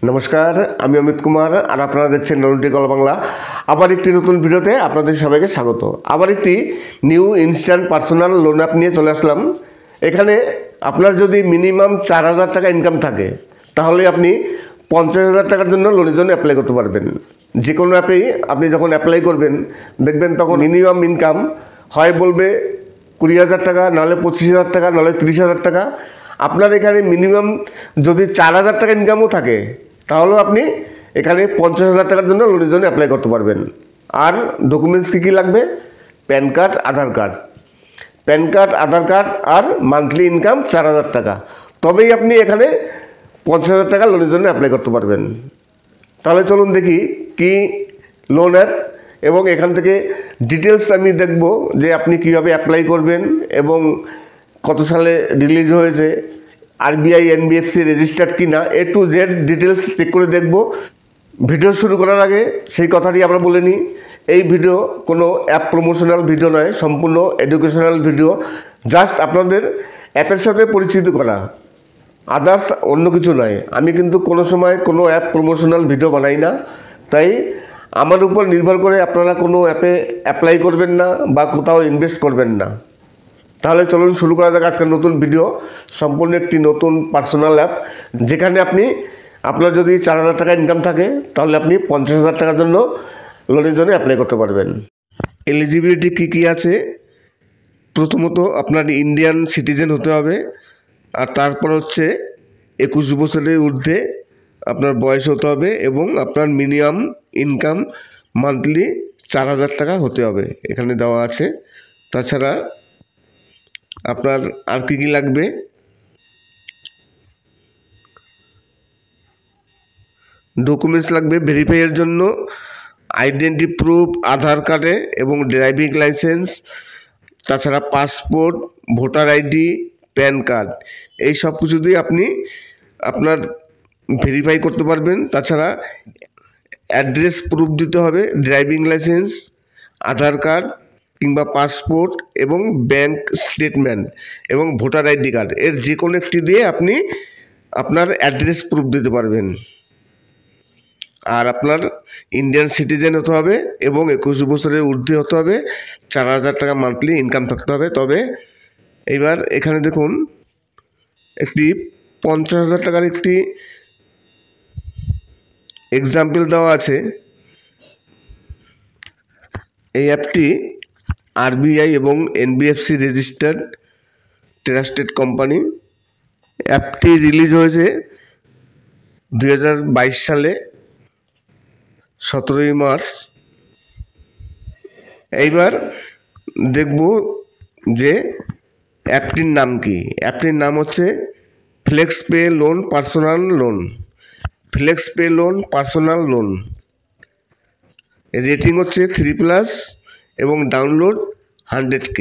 নমস্কার, আমি অমিত কুমার আর আপনারা দেখছেন নরুটিকল বাংলা। আবার একটি নতুন ভিডিওতে আপনাদের সবাইকে স্বাগত। আবার একটি new instant personal loan app নিয়ে চলে আসলাম। এখানে আপনার যদি মিনিমাম 4,000 টাকা ইনকাম থাকে তাহলে আপনি 50,000 টাকার জন্য লোনের জন্য অ্যাপ্লাই করতে পারবেন। যে কোনো অ্যাপেই আপনি যখন অ্যাপ্লাই করবেন দেখবেন তখন মিনিমাম ইনকাম হয় বলবে 20,000 টাকা, নাহলে 25,000 টাকা, নাহলে 30,000 টাকা। আপনার এখানে মিনিমাম যদি 4,000 টাকা ইনকামও থাকে তাহলেও আপনি এখানে 50,000 টাকার জন্য লোনের জন্য অ্যাপ্লাই করতে পারবেন। আর ডকুমেন্টস কী কী লাগবে? প্যান কার্ড, আধার কার্ড, প্যান কার্ড, আধার কার্ড আর মান্থলি ইনকাম 4,000 টাকা, তবেই আপনি এখানে 50,000 টাকা লোনের জন্য অ্যাপ্লাই করতে পারবেন। তাহলে চলুন দেখি কি লোন অ্যাপ, এবং এখান থেকে ডিটেলস আমি দেখব যে আপনি কীভাবে অ্যাপ্লাই করবেন এবং কত সালে রিলিজ হয়েছে, আরবিআই এনবিএফসি রেজিস্টার্ড কিনা, A to Z details check করে দেখব। ভিডিও শুরু করার আগে সেই কথাটি আমরা বলে নিই, এই ভিডিও কোনো অ্যাপ প্রমোশনাল ভিডিও নয়, সম্পূর্ণ এডুকেশনাল ভিডিও। জাস্ট আপনাদের অ্যাপের সাথে পরিচিত করা, আদার্স অন্য কিছু নয়। আমি কিন্তু কোনো সময় কোনো অ্যাপ প্রমোশনাল ভিডিও বানাই না, তাই আমার উপর নির্ভর করে আপনারা কোনো অ্যাপে অ্যাপ্লাই করবেন না বা কোথাও ইনভেস্ট করবেন না। তাহলে চলুন শুরু করা যাক আজকের নতুন ভিডিও। সম্পূর্ণ একটি নতুন পার্সোনাল অ্যাপ, যেখানে আপনার যদি 4,000 টাকা ইনকাম থাকে তাহলে আপনি 50,000 টাকার জন্য লোনের জন্য অ্যাপ্লাই করতে পারবেন। এলিজিবিলিটি কী কী আছে? প্রথমত আপনার ইন্ডিয়ান সিটিজেন হতে হবে, আর তারপর হচ্ছে 21 বছরের ঊর্ধ্বে আপনার বয়স হতে হবে, এবং আপনার মিনিমাম ইনকাম মান্থলি 4,000 টাকা হতে হবে, এখানে দেওয়া আছে। তাছাড়া আপনার আর কী কী লাগবে? ডকুমেন্টস লাগবে ভেরিফাইয়ের জন্য, আইডেন্টি প্রুফ, আধার কার্ডে এবং ড্রাইভিং লাইসেন্স, তাছাড়া passport, voter ID, pan card, এই সব কিছু দিয়ে আপনি আপনার ভেরিফাই করতে পারবেন। তাছাড়া অ্যাড্রেস প্রুফ দিতে হবে, ড্রাইভিং লাইসেন্স, আধার কার্ড কিংবা পাসপোর্ট এবং ব্যাংক স্টেটমেন্ট এবং ভোটার আইডি কার্ড, এর যে কোনো একটি দিয়ে আপনি আপনার অ্যাড্রেস প্রুফ দিতে পারবেন। আর আপনার ইন্ডিয়ান সিটিজেন হতে হবে এবং 21 বছরের ঊর্ধ্বে হতে হবে, 4,000 টাকা মান্থলি ইনকাম থাকতে হবে। তবে এইবার এখানে দেখুন একটি 50,000 টাকার একটি এক্সাম্পল দেওয়া আছে। এই অ্যাপটি আরবিআই এবং এনবিএফসি রেজিস্টার্ড ট্রাস্টেড কোম্পানি। অ্যাপটি রিলিজ হয়েছে 2022 সালে 17ই মার্চ। এইবার দেখব যে অ্যাপটির নাম কি। অ্যাপটির নাম হচ্ছে Flex Pay loan personal loan. Flex Pay loan personal loan, rating হচ্ছে 3+ এবং ডাউনলোড 100K।